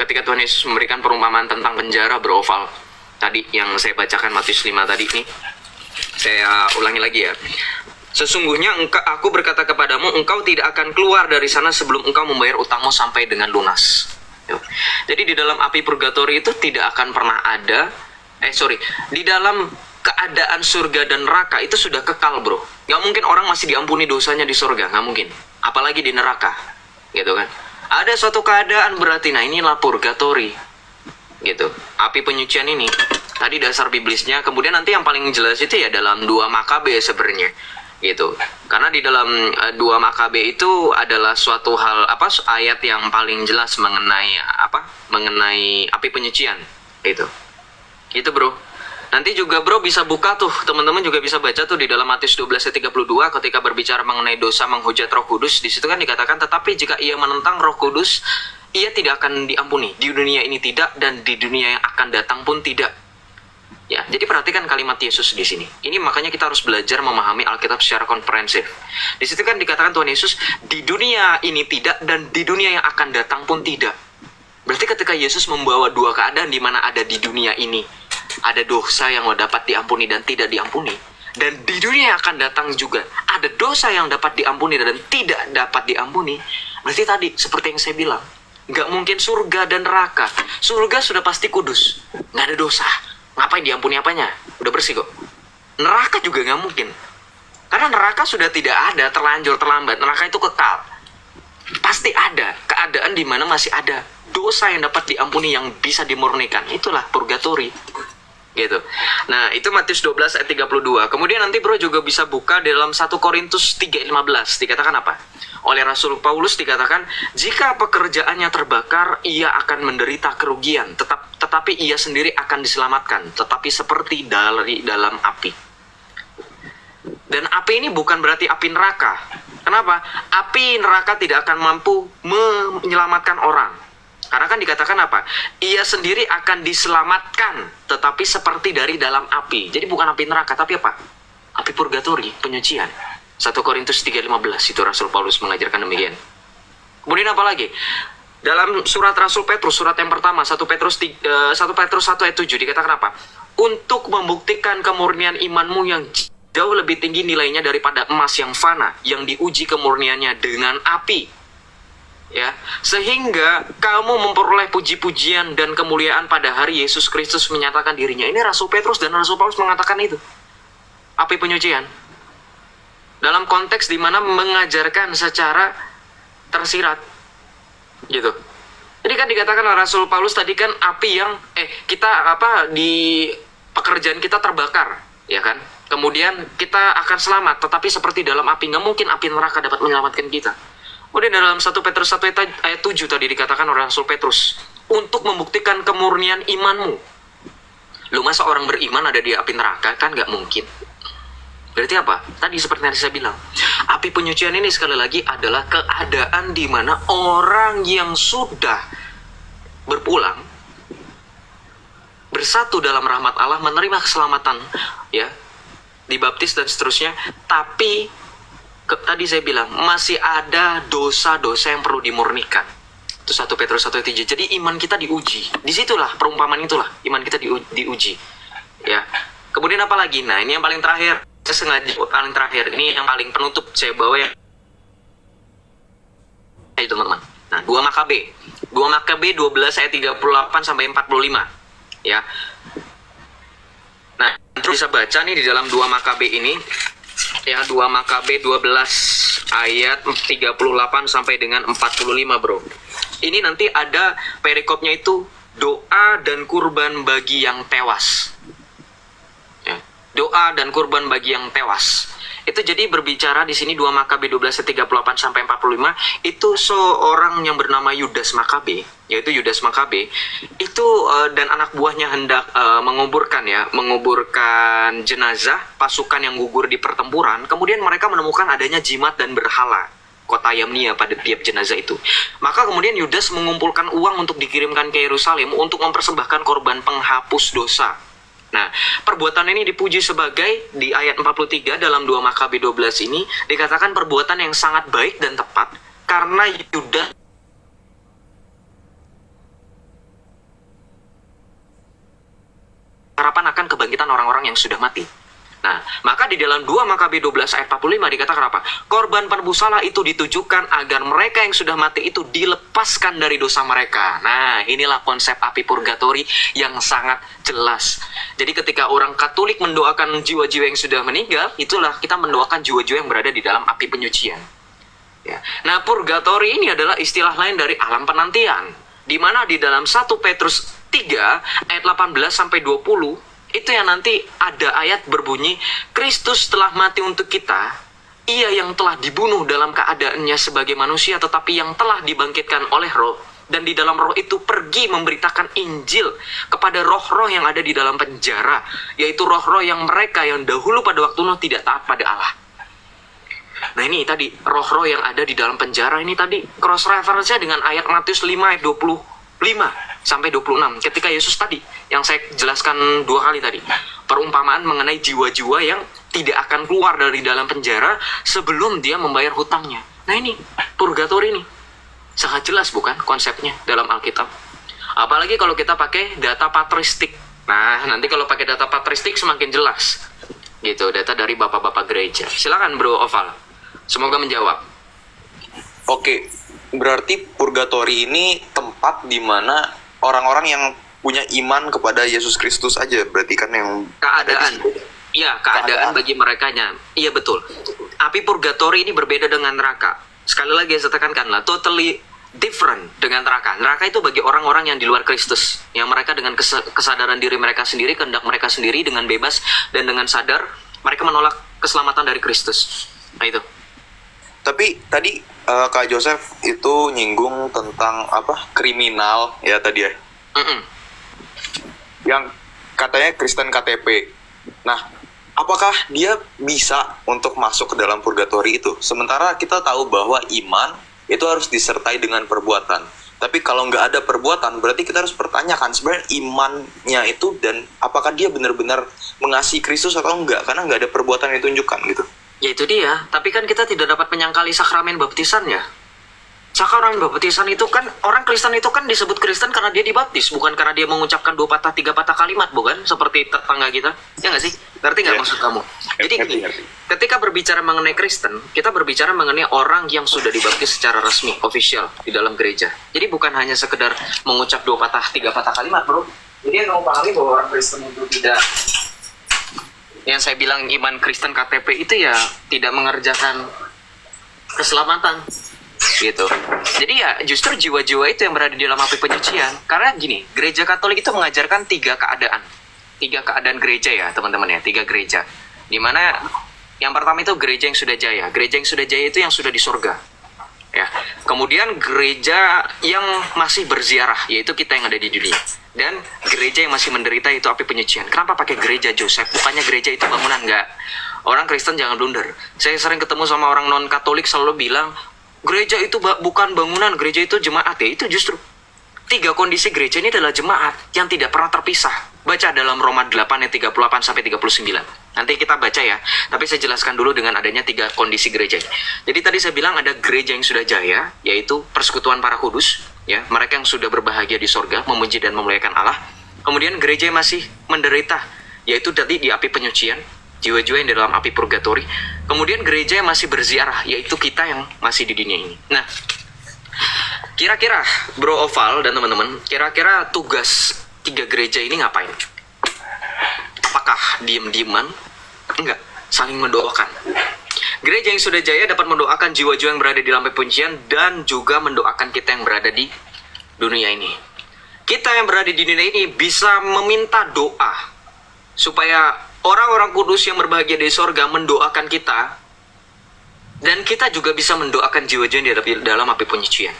ketika Tuhan Yesus memberikan perumpamaan tentang penjara beroval tadi yang saya bacakan Matius 5 tadi nih. Saya ulangi lagi ya. Sesungguhnya aku berkata kepadamu, engkau tidak akan keluar dari sana sebelum engkau membayar utangmu sampai dengan lunas. Jadi di dalam api purgatori itu tidak akan pernah ada di dalam keadaan surga dan neraka itu sudah kekal, bro. Gak mungkin orang masih diampuni dosanya di surga, gak mungkin. Apalagi di neraka, gitu kan. Ada suatu keadaan berarti, nah inilah purgatori, gitu. Api penyucian ini tadi dasar biblisnya. Kemudian nanti yang paling jelas itu ya dalam 2 Makabe sebenarnya, gitu. Karena di dalam 2 Makabe itu adalah suatu hal ayat yang paling jelas mengenai api penyucian, gitu. Gitu, bro. Nanti juga bro bisa buka tuh, teman-teman juga bisa baca tuh di dalam Matius 12 ayat 32 ketika berbicara mengenai dosa menghujat Roh Kudus. Di situ kan dikatakan, tetapi jika ia menentang Roh Kudus, ia tidak akan diampuni. Di dunia ini tidak, dan di dunia yang akan datang pun tidak. Ya, jadi perhatikan kalimat Yesus di sini. Ini makanya kita harus belajar memahami Alkitab secara komprehensif. Di situ kan dikatakan Tuhan Yesus, di dunia ini tidak, dan di dunia yang akan datang pun tidak. Berarti ketika Yesus membawa dua keadaan di mana ada di dunia ini, ada dosa yang dapat diampuni dan tidak diampuni. Dan di dunia yang akan datang juga, ada dosa yang dapat diampuni dan tidak dapat diampuni. Berarti tadi, seperti yang saya bilang, nggak mungkin surga dan neraka. Surga sudah pasti kudus, nggak ada dosa. Ngapain diampuni apanya? Udah bersih kok. Neraka juga nggak mungkin. Karena neraka sudah tidak ada, terlanjur, terlambat. Neraka itu kekal. Pasti ada keadaan di mana masih ada dosa yang dapat diampuni, yang bisa dimurnikan. Itulah purgatori, gitu. Nah, itu Matius 12 ayat 32. Kemudian nanti bro juga bisa buka dalam 1 Korintus 3:15. Dikatakan apa? Oleh Rasul Paulus dikatakan, jika pekerjaannya terbakar, ia akan menderita kerugian, tetapi ia sendiri akan diselamatkan, tetapi seperti dari dalam api. Dan api ini bukan berarti api neraka. Kenapa? Api neraka tidak akan mampu menyelamatkan orang. Karena kan dikatakan apa? Ia sendiri akan diselamatkan, tetapi seperti dari dalam api. Jadi bukan api neraka, tapi apa? Api purgatori, penyucian. 1 Korintus 3:15 itu Rasul Paulus mengajarkan demikian. Kemudian apa lagi? Dalam surat Rasul Petrus, surat yang pertama, 1 Petrus 1 ayat 7 dikatakan apa? Untuk membuktikan kemurnian imanmu yang jauh lebih tinggi nilainya daripada emas yang fana, yang diuji kemurniannya dengan api. Ya, sehingga kamu memperoleh puji-pujian dan kemuliaan pada hari Yesus Kristus menyatakan dirinya. Ini Rasul Petrus dan Rasul Paulus mengatakan itu. Api penyucian. Dalam konteks di mana mengajarkan secara tersirat. Gitu. Jadi kan dikatakan oleh Rasul Paulus tadi kan api yang di pekerjaan kita terbakar, ya kan? Kemudian kita akan selamat, tetapi seperti dalam api. Nggak mungkin api neraka dapat menyelamatkan kita. Kemudian dalam 1 Petrus 1 ayat 7 tadi dikatakan oleh Rasul Petrus, untuk membuktikan kemurnian imanmu. Lu masa orang beriman ada di api neraka? Kan nggak mungkin. Berarti apa? Tadi seperti yang saya bilang, api penyucian ini sekali lagi adalah keadaan di mana orang yang sudah berpulang, bersatu dalam rahmat Allah, menerima keselamatan, ya, dibaptis dan seterusnya, tapi tadi saya bilang masih ada dosa-dosa yang perlu dimurnikan. Itu 1 Petrus 1 ayat 3. Jadi iman kita diuji. Disitulah perumpamaan itulah iman kita diuji. Ya. Kemudian apa lagi? Nah, ini yang paling terakhir. Saya sengaja paling terakhir. Ini yang paling penutup saya bawa ya. Ayo teman-teman. Nah, 2 Makabe. 2 Makabe 12 ayat 38 sampai 45. Ya. Nah, terus bisa baca nih di dalam 2 Makabe ini. Ya, 2 Makabe 12 ayat 38 sampai dengan 45, bro. Ini nanti ada perikopnya itu doa dan kurban bagi yang tewas. Ya, doa dan kurban bagi yang tewas. Itu jadi berbicara di sini 2 Makabe 12 ayat 38 sampai 45 itu seorang yang bernama Yudas Makabe, yaitu Yudas Makabe itu dan anak buahnya hendak menguburkan jenazah pasukan yang gugur di pertempuran. Kemudian mereka menemukan adanya jimat dan berhala kota Yamnia pada tiap jenazah itu. Maka kemudian Yudas mengumpulkan uang untuk dikirimkan ke Yerusalem untuk mempersembahkan korban penghapus dosa. Nah, perbuatan ini dipuji sebagai di ayat 43 dalam 2 Makabe 12 ini dikatakan perbuatan yang sangat baik dan tepat karena Yudas kebangkitan orang-orang yang sudah mati. Nah, maka di dalam 2 Makabe 12 ayat 45 dikatakan apa? Korban penebus salah itu ditujukan agar mereka yang sudah mati itu dilepaskan dari dosa mereka. Nah, inilah konsep api purgatori yang sangat jelas. Jadi ketika orang Katolik mendoakan jiwa-jiwa yang sudah meninggal, itulah kita mendoakan jiwa-jiwa yang berada di dalam api penyucian. Ya. Nah, purgatori ini adalah istilah lain dari alam penantian. Di mana di dalam 1 Petrus 3 ayat 18 sampai 20 itu yang nanti ada ayat berbunyi, Kristus telah mati untuk kita, ia yang telah dibunuh dalam keadaannya sebagai manusia, tetapi yang telah dibangkitkan oleh Roh, dan di dalam Roh itu pergi memberitakan Injil kepada roh-roh yang ada di dalam penjara, yaitu roh-roh yang mereka yang dahulu pada waktu Nuh tidak taat pada Allah. Nah ini tadi, roh-roh yang ada di dalam penjara ini tadi, cross reference-nya dengan ayat Matius 5 ayat 25 sampai 26. Ketika Yesus tadi, yang saya jelaskan 2 kali tadi, perumpamaan mengenai jiwa-jiwa yang tidak akan keluar dari dalam penjara sebelum dia membayar hutangnya. Nah ini, purgatori ini. Sangat jelas bukan konsepnya dalam Alkitab. Apalagi kalau kita pakai data patristik. Nah, nanti kalau pakai data patristik semakin jelas. Gitu, data dari bapak-bapak gereja. Silakan Bro Oval. Semoga menjawab. Oke, berarti purgatori ini tempat di mana orang-orang yang punya iman kepada Yesus Kristus aja, berarti kan yang keadaan. Iya, keadaan bagi merekanya. Iya betul. Api purgatori ini berbeda dengan neraka. Sekali lagi saya tekankanlah, totally different dengan neraka. Neraka itu bagi orang-orang yang di luar Kristus, yang mereka dengan kesadaran diri mereka sendiri, kehendak mereka sendiri, dengan bebas dan dengan sadar mereka menolak keselamatan dari Kristus. Nah itu. Tapi tadi Kak Joseph itu nyinggung tentang kriminal ya tadi ya. Yang katanya Kristen KTP. Nah, apakah dia bisa untuk masuk ke dalam purgatori itu? Sementara kita tahu bahwa iman itu harus disertai dengan perbuatan. Tapi kalau nggak ada perbuatan, berarti kita harus pertanyakan sebenarnya imannya itu dan apakah dia benar-benar mengasihi Kristus atau enggak, karena nggak ada perbuatan yang ditunjukkan gitu. Ya itu dia, tapi kan kita tidak dapat menyangkali sakramen baptisan ya. Sakramen baptisan itu kan, orang Kristen itu kan disebut Kristen karena dia dibaptis, bukan karena dia mengucapkan 2 patah 3 patah kalimat, bukan? Seperti tetangga kita, ya nggak sih? Ngerti nggak maksud kamu? Jadi gini, ketika berbicara mengenai Kristen, kita berbicara mengenai orang yang sudah dibaptis secara resmi, official, di dalam gereja. Jadi bukan hanya sekedar mengucap 2 patah 3 patah kalimat, bro. Jadi yang kamu pahami bahwa orang Kristen itu tidak, yang saya bilang iman Kristen KTP itu ya tidak mengerjakan keselamatan gitu. Jadi ya justru jiwa-jiwa itu yang berada di dalam api penyucian. Karena gini, gereja Katolik itu mengajarkan 3 keadaan. 3 keadaan gereja ya teman-teman ya, 3 gereja. Dimana yang pertama itu gereja yang sudah jaya. Gereja yang sudah jaya itu yang sudah di surga. Ya. Kemudian gereja yang masih berziarah, yaitu kita yang ada di dunia. Dan gereja yang masih menderita itu api penyucian. Kenapa pakai gereja Joseph? Bukannya gereja itu bangunan, enggak. Orang Kristen jangan blunder. Saya sering ketemu sama orang non-Katolik selalu bilang, gereja itu bukan bangunan, gereja itu jemaat. Ya itu justru 3 kondisi gereja ini adalah jemaat yang tidak pernah terpisah. Baca dalam Roma 8 ayat 38 sampai 39. Nanti kita baca ya. Tapi saya jelaskan dulu dengan adanya 3 kondisi gereja ini. Jadi tadi saya bilang ada gereja yang sudah jaya, yaitu persekutuan para kudus, ya, mereka yang sudah berbahagia di sorga, memuji dan memuliakan Allah. Kemudian gereja yang masih menderita, yaitu tadi di api penyucian, jiwa-jiwa yang di dalam api purgatori. Kemudian gereja yang masih berziarah, yaitu kita yang masih di dunia ini. Nah, kira-kira Bro Oval dan teman-teman, kira-kira tugas 3 gereja ini ngapain? Apakah diem-dieman? Enggak, saling mendoakan. Gereja yang sudah jaya dapat mendoakan jiwa-jiwa yang berada di dalam penyucian dan juga mendoakan kita yang berada di dunia ini. Kita yang berada di dunia ini bisa meminta doa supaya orang-orang kudus yang berbahagia di sorga mendoakan kita, dan kita juga bisa mendoakan jiwa-jiwa yang di dalam api penyucian.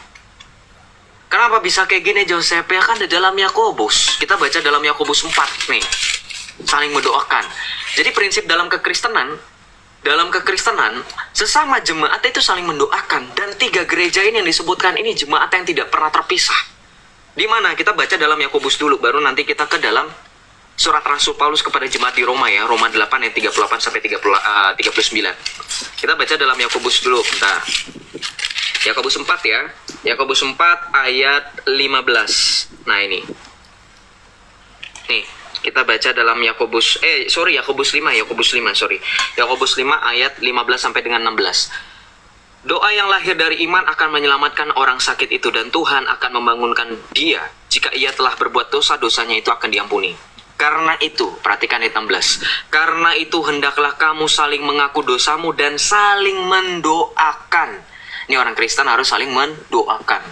Kenapa bisa kayak gini Joseph? Ya kan di dalam Yakobus. Kita baca dalam Yakobus 4 nih. Saling mendoakan. Jadi prinsip dalam kekristenan, sesama jemaat itu saling mendoakan. Dan 3 gereja ini yang disebutkan ini jemaat yang tidak pernah terpisah. Di mana? Kita baca dalam Yakobus dulu, baru nanti kita ke dalam surat Rasul Paulus kepada jemaat di Roma ya. Roma 8 ayat 38 sampai 39. Kita baca dalam Yakobus dulu. Bentar. Yakobus 4 ya. Yakobus 4 ayat 15. Nah ini. Nih, Kita baca dalam Yakobus 5 sorry. Yakobus 5 ayat 15 sampai dengan 16. Doa yang lahir dari iman akan menyelamatkan orang sakit itu, dan Tuhan akan membangunkan dia jika ia telah berbuat dosa, dosanya itu akan diampuni. Karena itu, perhatikan ayat 16. Karena itu hendaklah kamu saling mengaku dosamu dan saling mendoakan. Ini orang Kristen harus saling mendoakan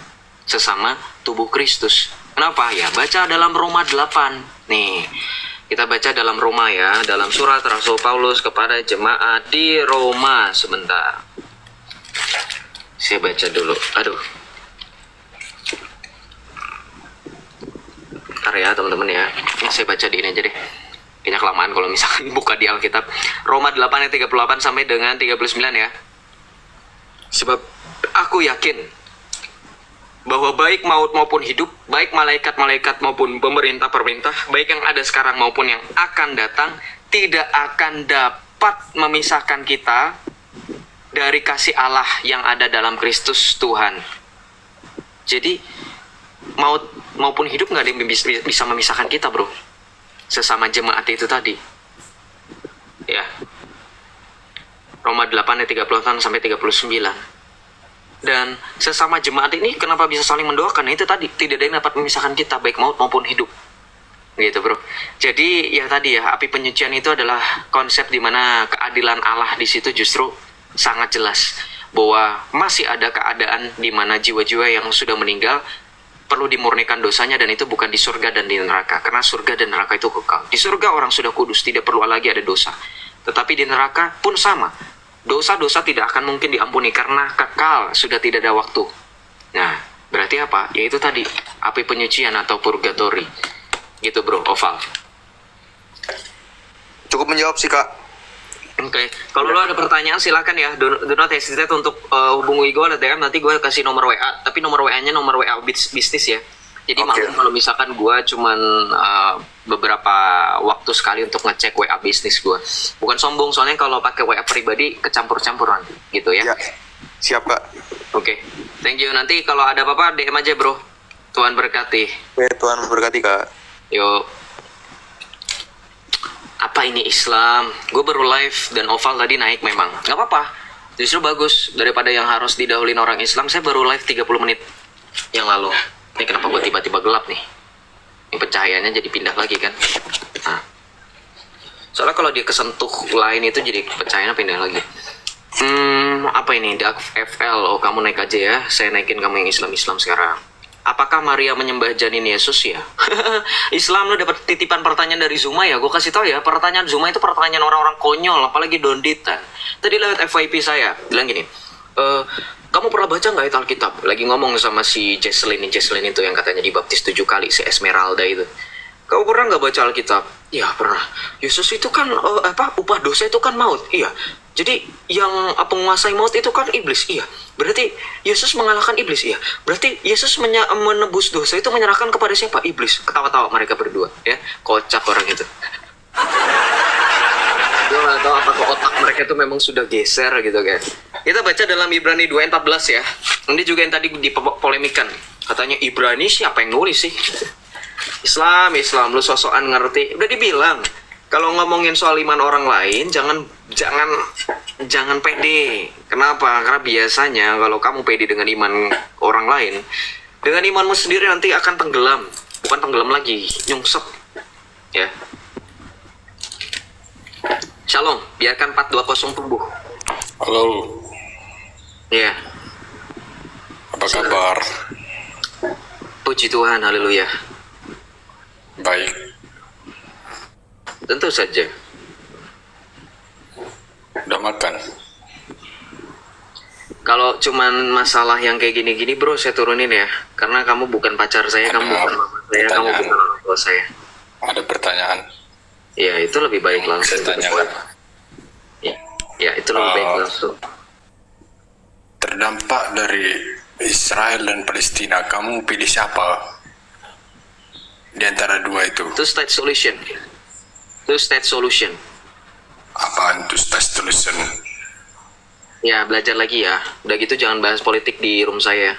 sesama tubuh Kristus. Kenapa? Ya, baca dalam Roma 8. Nih, kita baca dalam Roma ya, dalam surat Rasul Paulus kepada jemaat di Roma. Sebentar. Saya baca dulu. Aduh. Bentar ya teman-teman ya. Ini saya baca di ini aja deh. Kayaknya kelamaan kalau misalkan buka di Alkitab. Roma 8 ayat 38 sampai dengan 39 ya. Sebab aku yakin bahwa baik maut maupun hidup, baik malaikat-malaikat maupun pemerintah-pemerintah, baik yang ada sekarang maupun yang akan datang, tidak akan dapat memisahkan kita dari kasih Allah yang ada dalam Kristus Tuhan. Jadi maut maupun hidup nggak ada yang bisa memisahkan kita, bro. Sesama jemaat itu tadi. Ya. Roma 8 ayat 38 sampai 39. Dan sesama jemaat ini kenapa bisa saling mendoakan? Itu tadi, tidak ada yang dapat memisahkan kita baik maut maupun hidup. Gitu, bro. Jadi ya tadi ya, api penyucian itu adalah konsep di mana keadilan Allah di situ justru sangat jelas bahwa masih ada keadaan di mana jiwa-jiwa yang sudah meninggal perlu dimurnikan dosanya, dan itu bukan di surga dan di neraka, karena surga dan neraka itu kekal. Di surga orang sudah kudus, tidak perlu lagi ada dosa. Tetapi di neraka pun sama. Dosa-dosa tidak akan mungkin diampuni karena kekal, sudah tidak ada waktu. Nah, berarti apa? Yaitu tadi, api penyucian atau purgatori. Gitu, bro. Oval. Cukup menjawab sih, Kak. Oke. Kalau lo ada pertanyaan silakan ya. Do not hesitate untuk hubungi gue ada DM, nanti gue kasih nomor WA. Tapi nomor WA-nya nomor WA bisnis ya. Jadi maklum kalau misalkan gue cuman beberapa waktu sekali untuk ngecek WA bisnis gue. Bukan sombong, soalnya kalau pakai WA pribadi kecampur-campur nanti, gitu ya. Ya, siap, Kak. Oke. Thank you. Nanti kalau ada apa-apa DM aja, bro. Tuhan berkati. Oke, Tuhan memberkati, Kak. Yuk. Apa ini Islam? Gue baru live dan Oval tadi naik memang. Gak apa-apa. Justru bagus. Daripada yang harus didahulin orang Islam, saya baru live 30 menit yang lalu. Ini kenapa gue tiba-tiba gelap nih? Ini pencahayaannya jadi pindah lagi kan? Nah. Soalnya kalau dia kesentuh lain itu jadi pencahayaannya pindah lagi. Apa ini? Dark FL. Oh, kamu naik aja ya. Saya naikin kamu yang Islam-Islam sekarang. Apakah Maria menyembah janin Yesus ya? Islam, lo dapat titipan pertanyaan dari Zuma ya? Gue kasih tau ya, pertanyaan Zuma itu pertanyaan orang-orang konyol, apalagi donditan. Tadi lewat FYP saya, bilang gini, kamu pernah baca nggak itu Alkitab? Lagi ngomong sama si Jesselyn itu yang katanya dibaptis 7 kali, si Esmeralda itu. Kamu pernah nggak baca Alkitab? Ya pernah. Yesus itu kan upah dosa itu kan maut. Iya. Jadi yang penguasai maut itu kan iblis. Iya. Berarti Yesus mengalahkan iblis. Iya. Berarti Yesus menebus dosa itu menyerahkan kepada siapa? Iblis. Ketawa-tawa mereka berdua. Ya. Kocak orang itu. Gue gak tahu apakah otak mereka itu memang sudah geser gitu kan. Kita baca dalam Ibrani 2:14 ya. Ini juga yang tadi dipolemikan. Katanya Ibrani siapa yang nulis sih? Islam, lu sosokan ngerti. Udah dibilang, kalau ngomongin soal iman orang lain, jangan pede. Kenapa? Karena biasanya kalau kamu pede dengan iman orang lain, dengan imanmu sendiri nanti akan tenggelam. Bukan tenggelam lagi, nyungsep. Ya. Shalom, biarkan 420 tumbuh. Halo, Ya. apa kabar? Puji Tuhan, haleluya. Baik. Tentu saja. Udah makan? Kalau cuman masalah yang kayak gini-gini, bro, saya turunin ya. Karena kamu bukan pacar saya, kamu bukan mama saya, kamu bukan orang tua saya. Ada pertanyaan? Ya, itu lebih baik langsung. Saya tanyakan. Ya, itu lebih baik langsung. Terdampak dari Israel dan Palestina, kamu pilih siapa? Di antara dua itu. Two-state solution. Two-state solution. Apaan itu solution? Ya, belajar lagi ya. Udah gitu jangan bahas politik di room saya.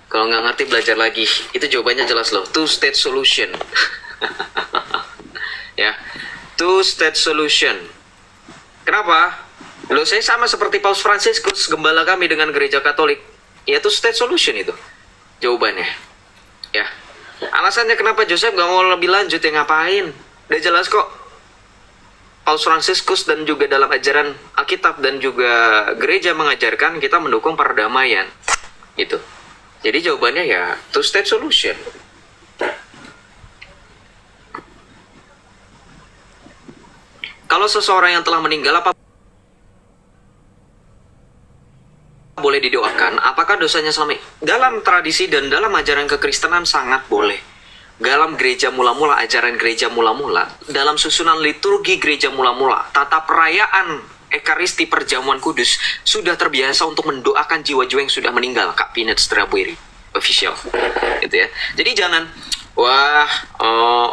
Kalau nggak ngerti, belajar lagi. Itu jawabannya jelas loh. Two-state solution. Ya, two-state solution. Kenapa? Loh, saya sama seperti Paus Fransiskus, gembala kami dengan gereja Katolik. Ya, two-state solution itu jawabannya. Ya, alasannya kenapa Joseph gak mau lebih lanjut, ya ngapain? Udah jelas kok. Paus Fransiskus dan juga dalam ajaran Alkitab dan juga gereja mengajarkan kita mendukung perdamaian. Gitu. Jadi jawabannya ya two-state solution. Kalau seseorang yang telah meninggal, apa boleh didoakan? Apakah dosanya selama dalam tradisi dan dalam ajaran kekristenan sangat boleh. Dalam gereja mula-mula, ajaran gereja mula-mula, dalam susunan liturgi gereja mula-mula, tata perayaan Ekaristi Perjamuan Kudus sudah terbiasa untuk mendoakan jiwa-jiwa yang sudah meninggal. Kak Pinet Strawberry official, gitu ya. Jadi jangan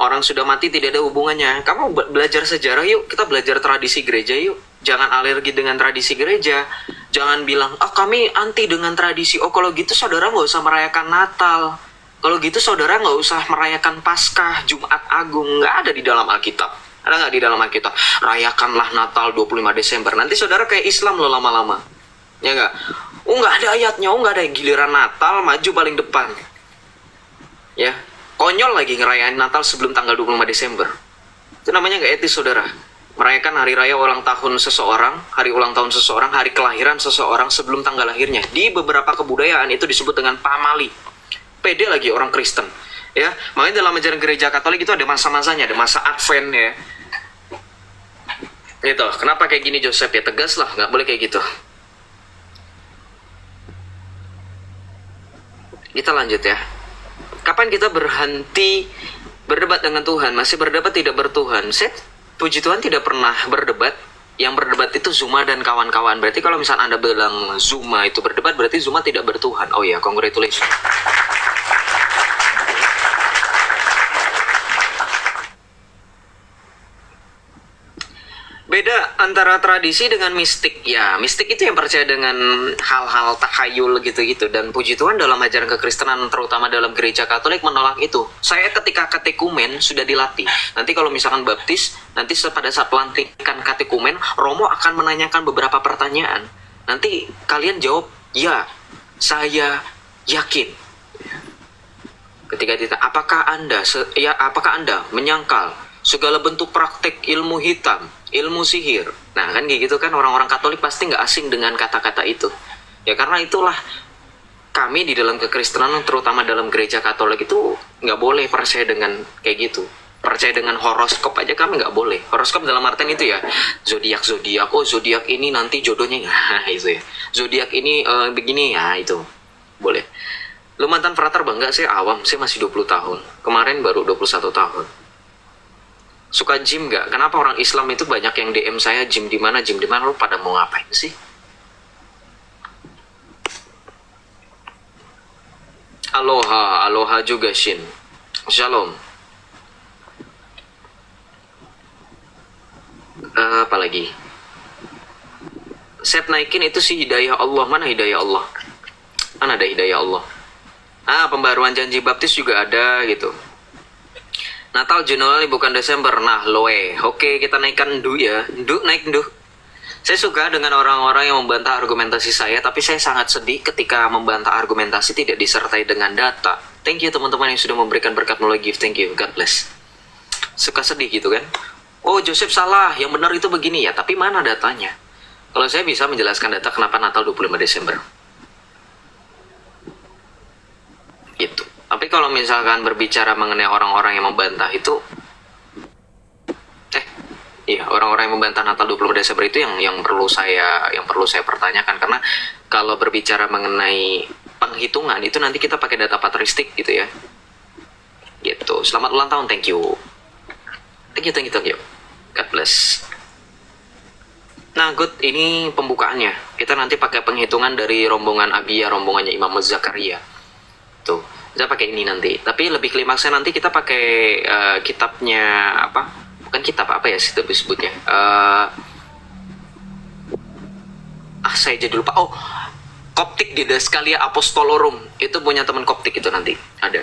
orang sudah mati tidak ada hubungannya. Kamu belajar sejarah yuk, kita belajar tradisi gereja yuk. Jangan alergi dengan tradisi gereja. Jangan bilang, kami anti dengan tradisi. Oh kalau gitu saudara nggak usah merayakan Natal. Kalau gitu saudara nggak usah merayakan Paskah, Jumat Agung. Nggak ada di dalam Alkitab. Ada nggak di dalam Alkitab? Rayakanlah Natal 25 Desember. Nanti saudara kayak Islam loh lama-lama. Ya nggak? Nggak ada ayatnya. Nggak ada giliran Natal maju paling depan. Ya. Konyol lagi ngerayain Natal sebelum tanggal 25 Desember. Itu namanya nggak etis, saudara. Merayakan hari raya ulang tahun seseorang, hari ulang tahun seseorang, hari kelahiran seseorang sebelum tanggal lahirnya. Di beberapa kebudayaan itu disebut dengan pamali. Pede lagi orang Kristen. Ya, makanya dalam ajaran gereja Katolik itu ada masa-masanya, ada masa Advent ya. Gitu. Kenapa kayak gini Joseph? Ya tegas lah, nggak boleh kayak gitu. Kita lanjut ya. Kapan kita berhenti berdebat dengan Tuhan? Masih berdebat tidak bertuhan. Puji Tuhan tidak pernah berdebat. Yang berdebat itu Zuma dan kawan-kawan. Berarti kalau misalnya Anda bilang Zuma itu berdebat, berarti Zuma tidak bertuhan. Oh ya, congratulations. Beda antara tradisi dengan mistik. Ya, mistik itu yang percaya dengan hal-hal takhayul gitu-gitu. Dan puji Tuhan dalam ajaran kekristenan, terutama dalam gereja Katolik, menolak itu. Saya ketika katekumen sudah dilatih. Nanti kalau misalkan baptis, nanti pada saat pelantikan katekumen, Romo akan menanyakan beberapa pertanyaan. Nanti kalian jawab, ya, saya yakin. Ketika ditanya, apakah Anda menyangkal segala bentuk praktek ilmu hitam, ilmu sihir? Nah kan kayak gitu kan, orang-orang Katolik pasti nggak asing dengan kata-kata itu. Ya karena itulah kami di dalam kekristenan, terutama dalam gereja Katolik itu nggak boleh percaya dengan kayak gitu. Percaya dengan horoskop aja kami nggak boleh. Horoskop dalam artian itu ya, zodiak. Oh zodiak ini nanti jodohnya, nah itu ya. Zodiak ini begini ya, itu boleh. Lu mantan frater bangga? Saya awam, saya masih 20 tahun. Kemarin baru 21 tahun. Suka gym nggak? Kenapa orang Islam itu banyak yang DM saya, gym di mana? Lu pada mau ngapain sih? Aloha juga Shin. Shalom. Apa lagi? Set naikin itu sih hidayah Allah. Mana hidayah Allah? Mana ada hidayah Allah? Pembaruan janji baptis juga ada gitu. Natal Januari bukan Desember. Nah, loe. Oke, kita naikkan ndu ya. Naik ndu. Saya suka dengan orang-orang yang membantah argumentasi saya, tapi saya sangat sedih ketika membantah argumentasi tidak disertai dengan data. Thank you teman-teman yang sudah memberikan berkat melalui gift. Thank you. God bless. Suka sedih gitu kan. Oh, Joseph salah. Yang benar itu begini ya. Tapi mana datanya? Kalau saya bisa menjelaskan data kenapa Natal 25 Desember. Gitu. Tapi kalau misalkan berbicara mengenai orang-orang yang membantah itu, orang-orang yang membantah Natal 20 Desember itu yang perlu saya pertanyakan, karena kalau berbicara mengenai penghitungan itu nanti kita pakai data patristik gitu ya. Gitu. Selamat ulang tahun, thank you. Thank you. God bless. Nah, good, ini pembukaannya. Kita nanti pakai penghitungan dari rombongan Abia, rombongannya Imam Zakaria. Tuh. Kita pakai ini nanti, tapi lebih klimaksnya nanti kita pakai kitabnya apa? Bukan kitab apa ya disebutnya? Saya jadi lupa. Oh, Koptik Didaskalia Apostolorum, itu punya teman Koptik itu nanti ada.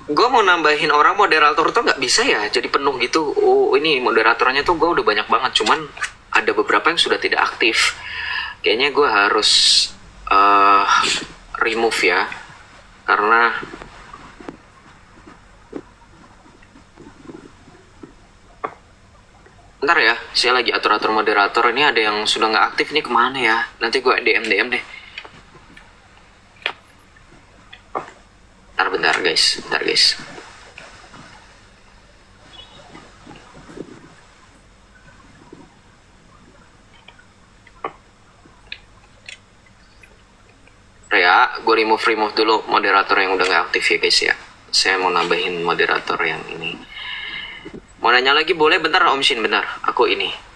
gue mau nambahin orang moderator tuh nggak bisa ya, jadi penuh gitu. Oh ini moderatornya tuh gue udah banyak banget, cuman ada beberapa yang sudah tidak aktif. Kayaknya gue harus remove ya, karena bentar ya, saya lagi atur-atur moderator. Ini ada yang sudah nggak aktif nih, kemana ya? Nanti gue DM deh. Bentar guys. Ya, gue remove dulu moderator yang udah nggak aktif ya guys ya. Saya mau nambahin moderator yang ini. Mau nanya lagi boleh? Bentar Om Shin, bentar. Aku ini.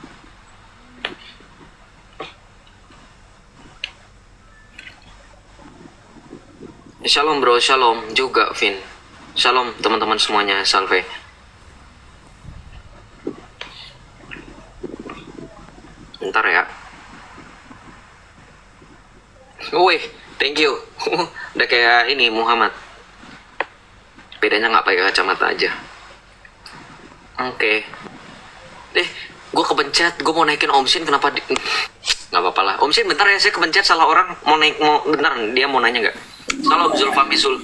Shalom bro, shalom juga Vin. Shalom teman-teman semuanya, salve. Bentar ya. Wih, thank you. Udah kayak ini Muhammad. Bedanya nggak pakai kacamata aja. Oke. Gue kepencet. Gue mau naikin Om Shin, kenapa nggak apa-apa lah. Om Shin bentar ya, saya kepencet salah orang. Mau bentar, dia mau nanya nggak? Salam Zulfami Zul.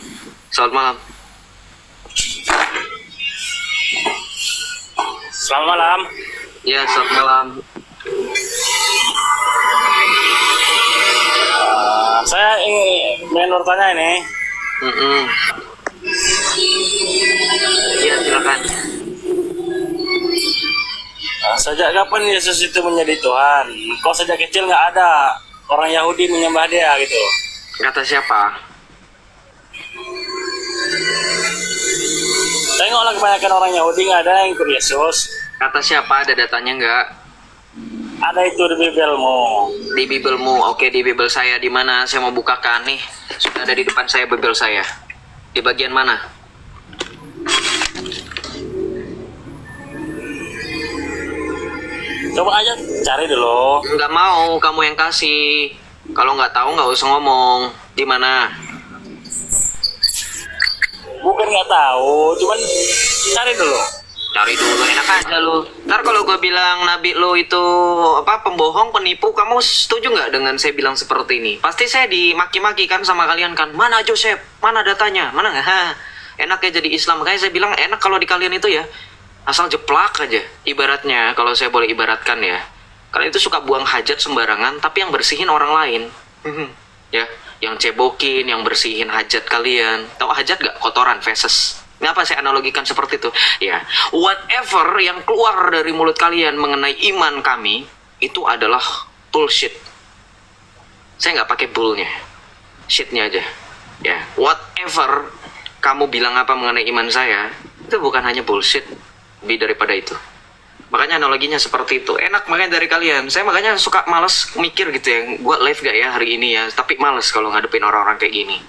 Selamat malam. Selamat malam. Ya, selamat malam. Saya ingin bertanya ini. Ya, silakan. Sejak kapan Yesus itu menjadi Tuhan? Kok sejak kecil nggak ada orang Yahudi menyembah dia gitu? Kata siapa? Tengoklah kebanyakan orang Yahudi nggak ada yang ikut Yesus. Kata siapa? Ada datanya nggak? Ada itu di Bibelmu. Di Bibelmu. Oke, di Bibel saya di mana? Saya mau bukakan nih. Sudah ada di depan saya Bibel saya. Di bagian mana? Coba aja cari dulu. Nggak mau, kamu yang kasih. Kalau nggak tahu nggak usah ngomong. Di mana? Bukan nggak tahu, cuman cari dulu. Cari dulu, enak aja lu. Ntar kalau gue bilang nabi lu itu apa, pembohong, penipu, kamu setuju nggak dengan saya bilang seperti ini? Pasti saya dimaki-maki kan sama kalian kan. Mana Joseph? Mana datanya? Mana nggak? Enak ya jadi Islam. Makanya saya bilang enak kalau di kalian itu ya. Asal jeplak aja. Ibaratnya, kalau saya boleh ibaratkan ya. Kalian itu suka buang hajat sembarangan, tapi yang bersihin orang lain. Ya, yang cebokin, yang bersihin hajat kalian. Tahu hajat gak? Kotoran, feses. Kenapa saya analogikan seperti itu? Ya, whatever yang keluar dari mulut kalian mengenai iman kami, itu adalah bullshit. Saya nggak pakai bullnya, shitnya aja. Ya, whatever kamu bilang apa mengenai iman saya, itu bukan hanya bullshit, lebih daripada itu. Makanya analoginya seperti itu. Enak makanya dari kalian. Saya makanya suka males mikir gitu ya, buat live gak ya hari ini ya. Tapi males kalau ngadepin orang-orang kayak gini.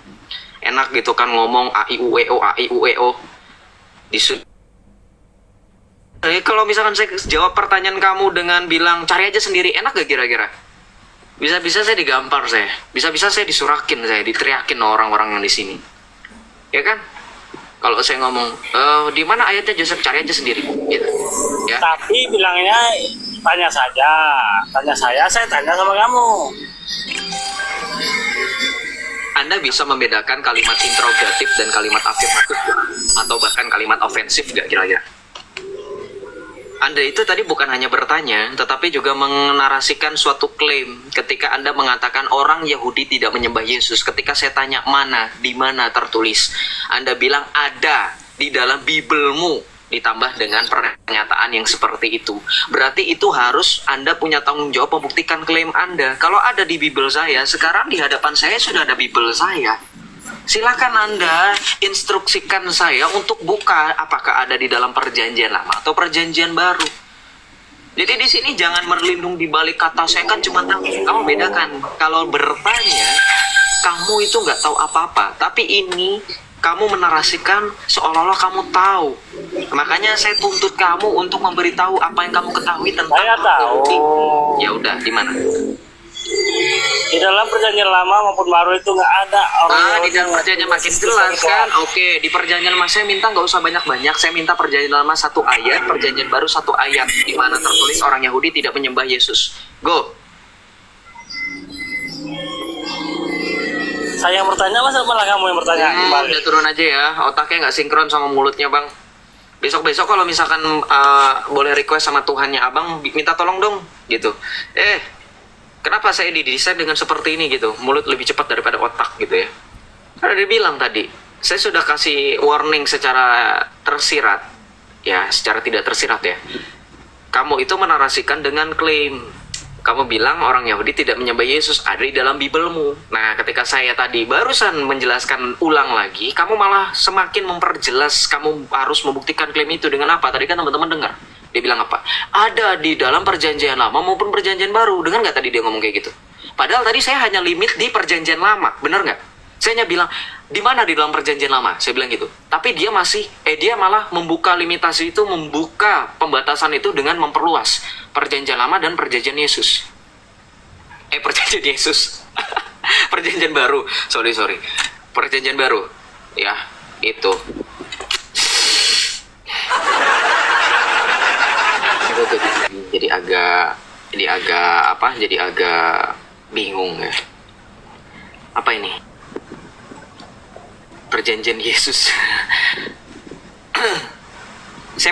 Enak gitu kan ngomong AIUEO. Kalau misalkan saya jawab pertanyaan kamu dengan bilang cari aja sendiri, enak gak kira-kira? Bisa-bisa saya digampar saya. Bisa-bisa saya disurakin saya, diteriakin orang-orang yang di sini. Ya kan? Kalau saya ngomong, di mana ayatnya Joseph, cari aja sendiri, gitu. Ya. Tapi bilangnya tanya saja. Tanya saya tanya sama kamu. Anda bisa membedakan kalimat interrogatif dan kalimat afirmatif gak? Atau bahkan kalimat ofensif gak kira-kira? Anda itu tadi bukan hanya bertanya, tetapi juga menarasikan suatu klaim ketika Anda mengatakan orang Yahudi tidak menyembah Yesus. Ketika saya tanya mana, di mana tertulis, Anda bilang ada di dalam Bibelmu, ditambah dengan pernyataan yang seperti itu. Berarti itu harus Anda punya tanggung jawab membuktikan klaim Anda. Kalau ada di Bibel saya, sekarang di hadapan saya sudah ada Bibel saya. Silakan Anda instruksikan saya untuk buka apakah ada di dalam perjanjian lama atau perjanjian baru. Jadi di sini jangan berlindung di balik kata saya kan cuma tahu. Kamu bedakan. Kalau bertanya, kamu itu nggak tahu apa-apa. Tapi ini kamu menarasikan seolah-olah kamu tahu. Makanya saya tuntut kamu untuk memberitahu apa yang kamu ketahui tentang Saya tahu. Ya udah, di mana? Di dalam perjanjian lama maupun baru itu nggak ada orang Di Yahudi dalam yang perjanjian punya makin Yesus jelas Kristus kan. Tuhan. Oke, di perjanjian lama saya minta nggak usah banyak-banyak. Saya minta perjanjian lama 1 ayat, perjanjian baru 1 ayat, di mana tertulis orang Yahudi tidak menyembah Yesus. Go. Saya yang bertanya, masa malah kamu yang bertanya kembali? Udah turun aja ya, otaknya nggak sinkron sama mulutnya bang. Besok-besok kalau misalkan boleh request sama Tuhannya abang, minta tolong dong gitu. Kenapa saya didesain dengan seperti ini gitu? Mulut lebih cepat daripada otak gitu ya. Karena dia bilang tadi, saya sudah kasih warning secara tersirat. Ya, secara tidak tersirat ya. Kamu itu menarasikan dengan klaim. Kamu bilang orang Yahudi tidak menyembah Yesus, ada di dalam Bibelmu. Nah, ketika saya tadi barusan menjelaskan ulang lagi, kamu malah semakin memperjelas, kamu harus membuktikan klaim itu dengan apa? Tadi kan teman-teman dengar. Dia bilang apa? Ada di dalam perjanjian lama maupun perjanjian baru. Dengar nggak tadi dia ngomong kayak gitu? Padahal tadi saya hanya limit di perjanjian lama. Benar nggak? Saya hanya bilang, di mana di dalam perjanjian lama? Saya bilang gitu. Tapi dia dia malah membuka limitasi itu, membuka pembatasan itu dengan memperluas perjanjian lama dan perjanjian Yesus. Perjanjian Yesus. Perjanjian baru. Sorry. Perjanjian baru. Ya, itu. Jadi agak bingung ya. Apa ini? Perjanjian Yesus.